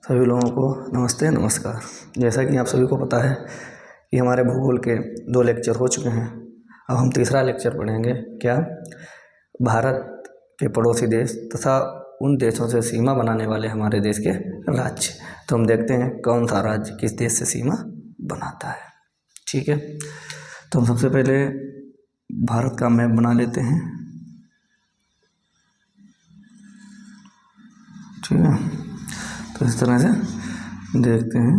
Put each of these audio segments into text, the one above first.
सभी लोगों को नमस्ते नमस्कार। जैसा कि आप सभी को पता है कि हमारे भूगोल के 2 लेक्चर हो चुके हैं। अब हम तीसरा लेक्चर पढ़ेंगे। क्या? भारत के पड़ोसी देश तथा उन देशों से सीमा बनाने वाले हमारे देश के राज्य। तो हम देखते हैं कौन सा राज्य किस देश से सीमा बनाता है। ठीक है, तो हम सबसे पहले भारत का मैप बना लेते हैं। ठीक है, तो इस तरह से देखते हैं।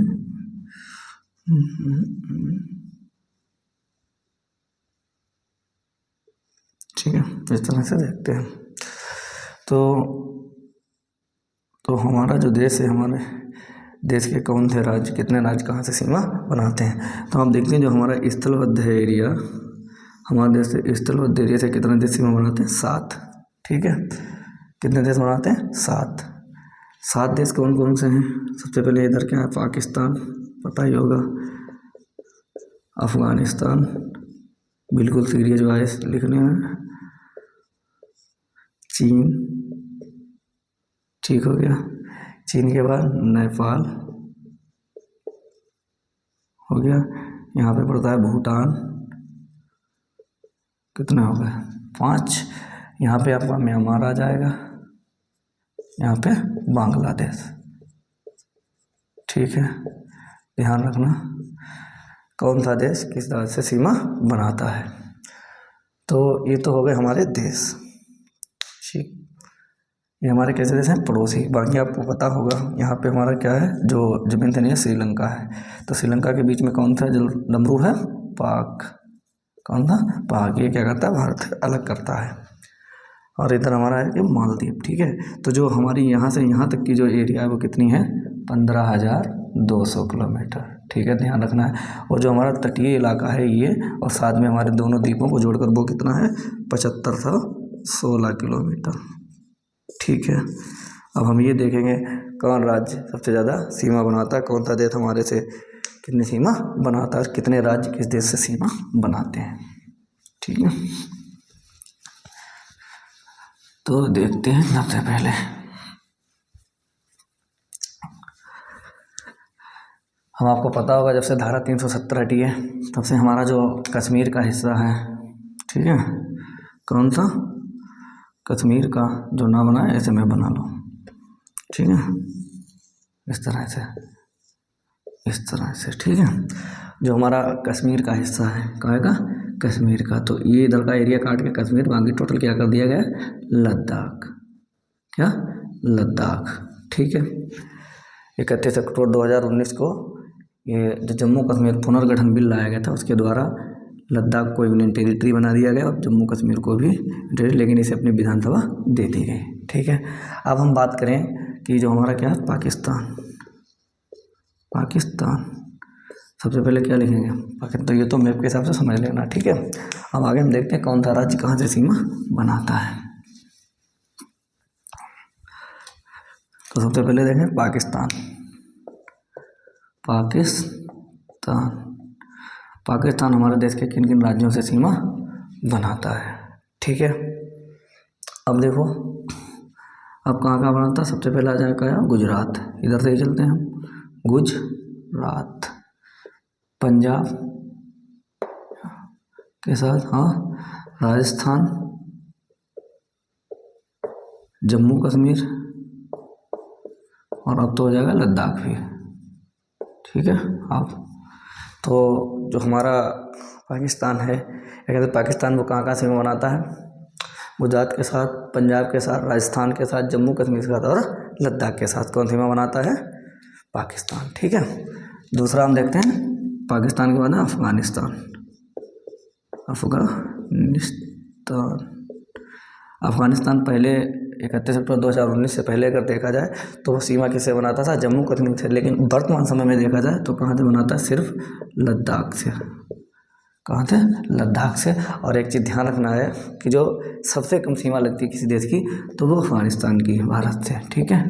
ठीक है, इस तरह से देखते हैं। तो हमारा जो देश है, हमारे देश के कौन से राज्य, कितने राज्य कहाँ से सीमा बनाते हैं। तो आप देखते हैं जो हमारा स्थलबद्ध है एरिया, हमारे देश से स्थलबद्ध एरिया से कितने देश सीमा बनाते हैं? 7। ठीक है, कितने देश बनाते हैं? 7 देश कौन कौन से हैं? सबसे पहले इधर क्या है? पाकिस्तान, पता ही होगा। अफगानिस्तान, बिल्कुल सीरियस वाइस लिखने में। चीन, ठीक हो गया। चीन के बाद नेपाल हो गया। यहाँ पे पड़ता है भूटान, कितने हो गए? 5। यहाँ पे आपका म्यांमार आ जाएगा, यहाँ पे बांग्लादेश। ठीक है, ध्यान रखना कौन सा देश किस राज्य से सीमा बनाता है। तो ये तो हो गए हमारे देश। ठीक, ये हमारे कैसे देश हैं? पड़ोसी। बाकी आपको पता होगा यहाँ पे हमारा क्या है, जो जमीन धनी है, श्रीलंका है। तो श्रीलंका के बीच में कौन सा जल डमरू है? पाक। कौन था? पाक। ये क्या करता है? भारत से अलग करता है। और इधर हमारा है कि मालदीव। ठीक है, तो जो हमारी यहाँ से यहाँ तक की जो एरिया है वो कितनी है? 15,200 किलोमीटर। ठीक है, ध्यान रखना है। और जो हमारा तटीय इलाका है ये, और साथ में हमारे दोनों द्वीपों को जोड़कर वो कितना है? 7516 किलोमीटर। ठीक है, अब हम ये देखेंगे कौन राज्य सबसे ज़्यादा सीमा बनाता है, कौन सा देश हमारे से कितनी सीमा बनाता है, कितने राज्य किस देश से सीमा बनाते हैं। ठीक है, तो देखते हैं। सबसे पहले हम, आपको पता होगा जब से धारा 370 हटी है तब से हमारा जो कश्मीर का हिस्सा है, ठीक है, कौन सा? कश्मीर का जो ना बना है ऐसे मैं बना लो। ठीक है, इस तरह से। ठीक है, जो हमारा कश्मीर का हिस्सा है, कहाँ का? कश्मीर का। तो ये इधर का एरिया काट के कश्मीर, बाकी टोटल क्या कर दिया गया? लद्दाख। क्या? लद्दाख। ठीक है, 31 अक्टूबर 2019 को ये जो जम्मू कश्मीर पुनर्गठन बिल लाया गया था उसके द्वारा लद्दाख को यूनियन टेरिटरी बना दिया गया और जम्मू कश्मीर को भी टेरिटरी, लेकिन इसे अपनी विधानसभा दे दी गई। ठीक है, अब हम बात करें कि जो हमारा क्या है? पाकिस्तान। सबसे पहले क्या लिखेंगे? पाकिस्तान। तो ये तो मैप के हिसाब से समझ लेना। ठीक है, अब आगे हम देखते हैं कौन सा राज्य कहाँ से सीमा बनाता है। तो सबसे पहले देखें पाकिस्तान हमारे देश के किन किन राज्यों से सीमा बनाता है। ठीक है, अब देखो, अब कहाँ बनाता है? सबसे पहले आ जाएगा गुजरात। इधर से ही चलते हैं हम। गुजरात, पंजाब के साथ, हाँ, राजस्थान, जम्मू कश्मीर, और अब तो हो जाएगा लद्दाख भी। ठीक है, अब तो जो हमारा पाकिस्तान है, कहते हैं पाकिस्तान वो कहाँ सीमा बनाता है? गुजरात के साथ, पंजाब के साथ, राजस्थान के साथ, जम्मू कश्मीर के साथ और लद्दाख के साथ कौन सीमा बनाता है? पाकिस्तान। ठीक है, दूसरा हम देखते हैं पाकिस्तान के बाद अफगानिस्तान। अफगानिस्तान पहले 31 अक्टूबर 2019 से पहले अगर देखा जाए तो वो सीमा किससे बनाता था? जम्मू कश्मीर से। लेकिन वर्तमान समय में देखा जाए तो कहाँ से बनाता है? सिर्फ लद्दाख से। कहाँ से? लद्दाख से। और एक चीज़ ध्यान रखना है कि जो सबसे कम सीमा लगती है किसी देश की तो वो अफगानिस्तान की है, भारत से। ठीक है,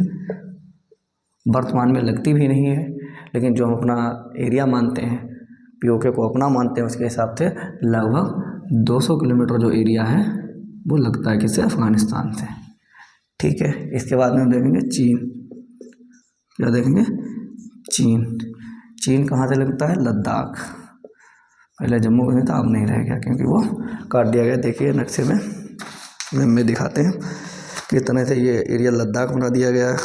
वर्तमान में लगती भी नहीं है, लेकिन जो हम अपना एरिया मानते हैं, पीओके को अपना मानते हैं, उसके हिसाब से लगभग 200 किलोमीटर जो एरिया है वो लगता है किससे? अफगानिस्तान से। ठीक है, इसके बाद में हम देखेंगे चीन। क्या देखेंगे, चीन। चीन कहाँ से लगता है, लद्दाख। पहले जम्मू कश्मीर था, अब नहीं रह गया क्योंकि वो काट दिया गया। देखिए नक्शे में दिखाते हैं किस तरह से ये एरिया लद्दाख बना दिया गया है।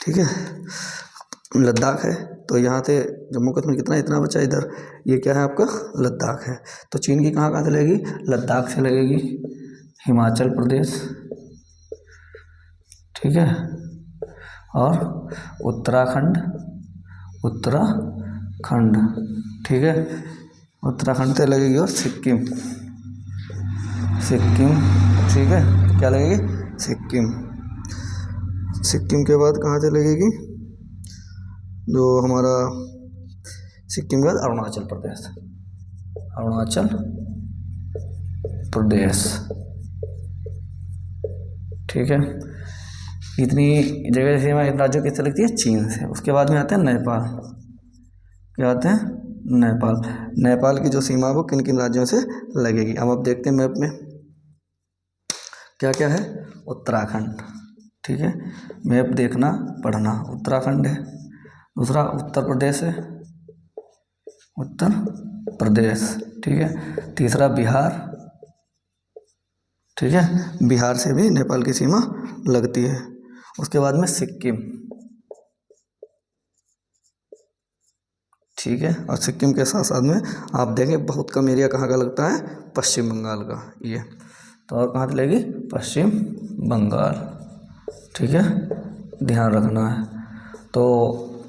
ठीक है, लद्दाख है तो यहाँ से जम्मू कश्मीर कितना, इतना बचा इधर, ये क्या है आपका, लद्दाख है। तो चीन की कहाँ से लगेगी, लद्दाख से लगेगी। हिमाचल प्रदेश, ठीक है, और उत्तराखंड, उत्तराखंड, ठीक है, उत्तराखंड से लगेगी। और सिक्किम, सिक्किम, ठीक है, क्या लगेगी, सिक्किम। सिक्किम के बाद कहाँ से लगेगी, जो हमारा सिक्किम के बाद अरुणाचल प्रदेश, अरुणाचल प्रदेश, ठीक है। इतनी जगह से हमारे राज्यों किससे लगती है, चीन से। उसके बाद में आते हैं नेपाल। क्या आते हैं, नेपाल। नेपाल की जो सीमा वो किन किन राज्यों से लगेगी, अब आप देखते हैं मैप में क्या क्या है। उत्तराखंड, ठीक है, मैप देखना पढ़ना। उत्तराखंड है, दूसरा उत्तर प्रदेश है, उत्तर प्रदेश, ठीक है, तीसरा बिहार, ठीक है, बिहार से भी नेपाल की सीमा लगती है। उसके बाद में सिक्किम, ठीक है, और सिक्किम के साथ साथ में आप देखें बहुत कम एरिया कहाँ का लगता है, पश्चिम बंगाल का ये। तो और कहाँ से लगेगी, पश्चिम बंगाल, ठीक है, ध्यान रखना है। तो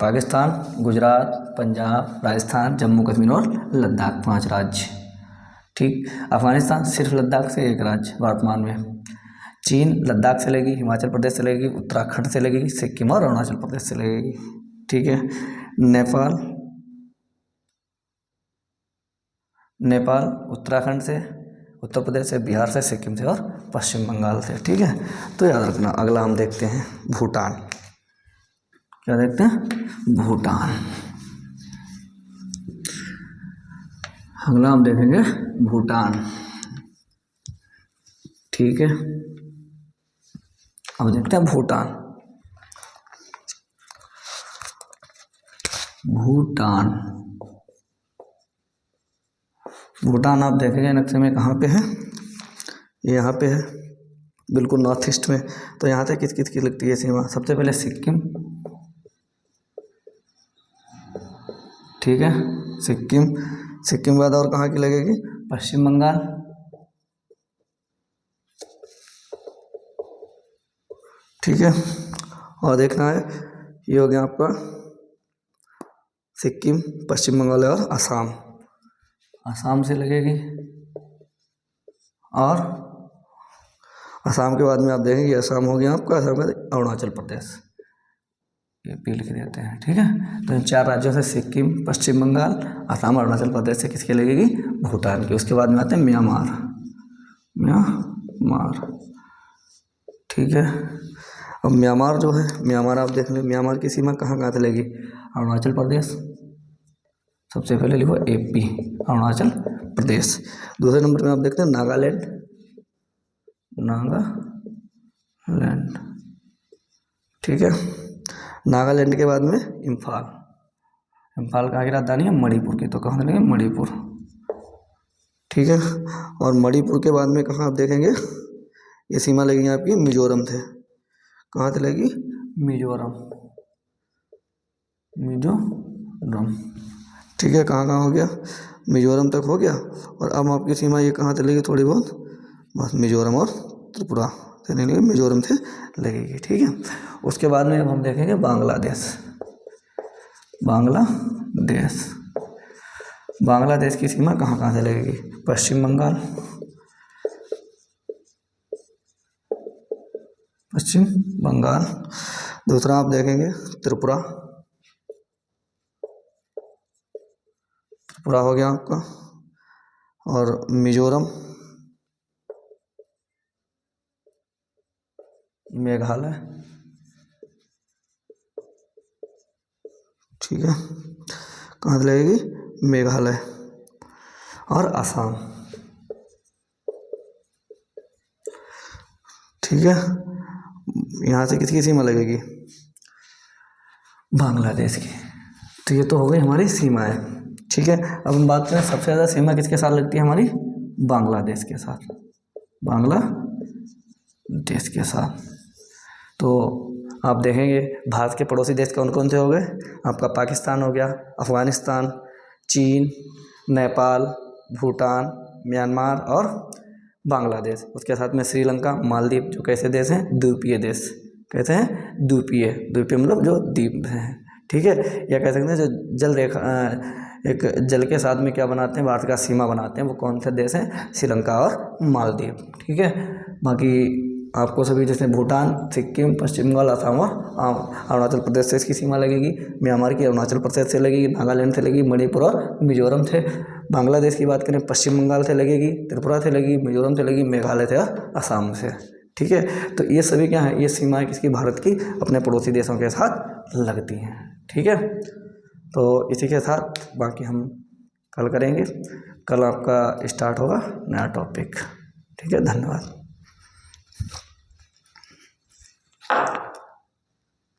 पाकिस्तान, गुजरात, पंजाब, राजस्थान, जम्मू कश्मीर और लद्दाख, 5 राज्य, ठीक। अफगानिस्तान सिर्फ लद्दाख से एक राज्य वर्तमान में। चीन लद्दाख से लगेगी, हिमाचल प्रदेश से लगेगी, उत्तराखंड से लगेगी, सिक्किम और अरुणाचल प्रदेश से लगेगी, ठीक है। नेपाल, नेपाल उत्तराखंड से, उत्तर प्रदेश से, बिहार से, सिक्किम से और पश्चिम बंगाल से, ठीक है। तो याद रखना। अगला हम देखते हैं भूटान। क्या देखते हैं, भूटान। अगला हम देखेंगे भूटान, ठीक है। अब देखते हैं भूटान। भूटान, भूटान आप देखेंगे नक्शे में कहाँ पे है, ये यहाँ पे है, बिल्कुल नॉर्थ ईस्ट में। तो यहाँ से किस किस की लगती है सीमा, सबसे पहले सिक्किम, ठीक है, सिक्किम। सिक्किम के बाद और कहाँ की लगेगी, पश्चिम बंगाल, ठीक है। और देखना है, ये हो गया आपका सिक्किम, पश्चिम बंगाल और असम, असम से लगेगी। और असम के बाद में आप देखेंगे असम हो गया आपका, असम के बाद अरुणाचल प्रदेश, ये पी लिख देते हैं, ठीक है। तो इन 4 राज्यों से सिक्किम, पश्चिम बंगाल, असम, अरुणाचल प्रदेश से किसकी लगेगी, भूटान की। उसके बाद में आते हैं म्यांमार, म्यांमार, ठीक है। अब म्यांमार जो है, म्यांमार आप देख लें, म्यांमार की सीमा कहाँ कहाँ से लगेगी, अरुणाचल प्रदेश, सबसे पहले लिखो एपी, अरुणाचल प्रदेश। दूसरे नंबर में आप देखते हैं नागालैंड, नागालैंड, ठीक है। नागालैंड के बाद में इम्फाल, इम्फाल कहाँ की राजधानी है, मणिपुर की। तो कहाँ से लेंगे, मणिपुर, ठीक है। और मणिपुर के बाद में कहाँ आप देखेंगे, ये सीमा लगेगी आपकी मिजोरम से। कहाँ से लगेगी, मिजोरम, मिजोरम, ठीक है। कहाँ कहाँ हो गया, मिजोरम तक हो गया। और अब आपकी सीमा ये कहाँ से लगेगी, थोड़ी बहुत, बस मिजोरम और त्रिपुरा से नहीं लगेगी, मिजोरम से लगेगी, ठीक है। उसके बाद में अब हम देखेंगे बांग्लादेश, बांग्लादेश, बांग्लादेश की सीमा कहाँ कहाँ से लगेगी, पश्चिम बंगाल, पश्चिम बंगाल। दूसरा आप देखेंगे त्रिपुरा, त्रिपुरा हो गया आपका। और मिजोरम, मेघालय, ठीक है। कहाँ से लगेगी, मेघालय। और असम, ठीक है। यहाँ से किसकी सीमा लगेगी, बांग्लादेश की। तो ये तो हो गई हमारी सीमाएं। ठीक है, अब हम बात करें सबसे ज़्यादा सीमा किसके साथ लगती है हमारी, बांग्लादेश के साथ, बांग्लादेश के साथ। तो आप देखेंगे भारत के पड़ोसी देश कौन कौन से हो गए, आपका पाकिस्तान हो गया, अफ़गानिस्तान, चीन, नेपाल, भूटान, म्यांमार और बांग्लादेश। उसके साथ में श्रीलंका, मालदीव, जो कैसे देश हैं, द्वीपीय देश। कहते हैं द्वीपीय, द्वीपीय मतलब जो द्वीप हैं। ठीक है, या कह सकते हैं जो जल रेखा एक जल के साथ में क्या बनाते हैं, भारत का सीमा बनाते हैं, वो कौन से देश हैं, श्रीलंका और मालदीव। ठीक है, बाकी आपको सभी जैसे भूटान, सिक्किम, पश्चिम बंगाल, असम और अरुणाचल प्रदेश से इसकी सीमा लगेगी। म्यांमार की अरुणाचल प्रदेश से लगेगी, नागालैंड से लगेगी, मणिपुर और मिजोरम से। बांग्लादेश की बात करें, पश्चिम बंगाल से लगेगी, त्रिपुरा से लगेगी, मिजोरम से लगेगी, मेघालय से और असम से। ठीक है, तो ये सभी क्या है, ये सीमाएं किसकी, भारत की अपने पड़ोसी देशों के साथ लगती हैं। ठीक है, तो इसी के साथ बाकी हम कल करेंगे। कल आपका स्टार्ट होगा नया टॉपिक। ठीक है, धन्यवाद।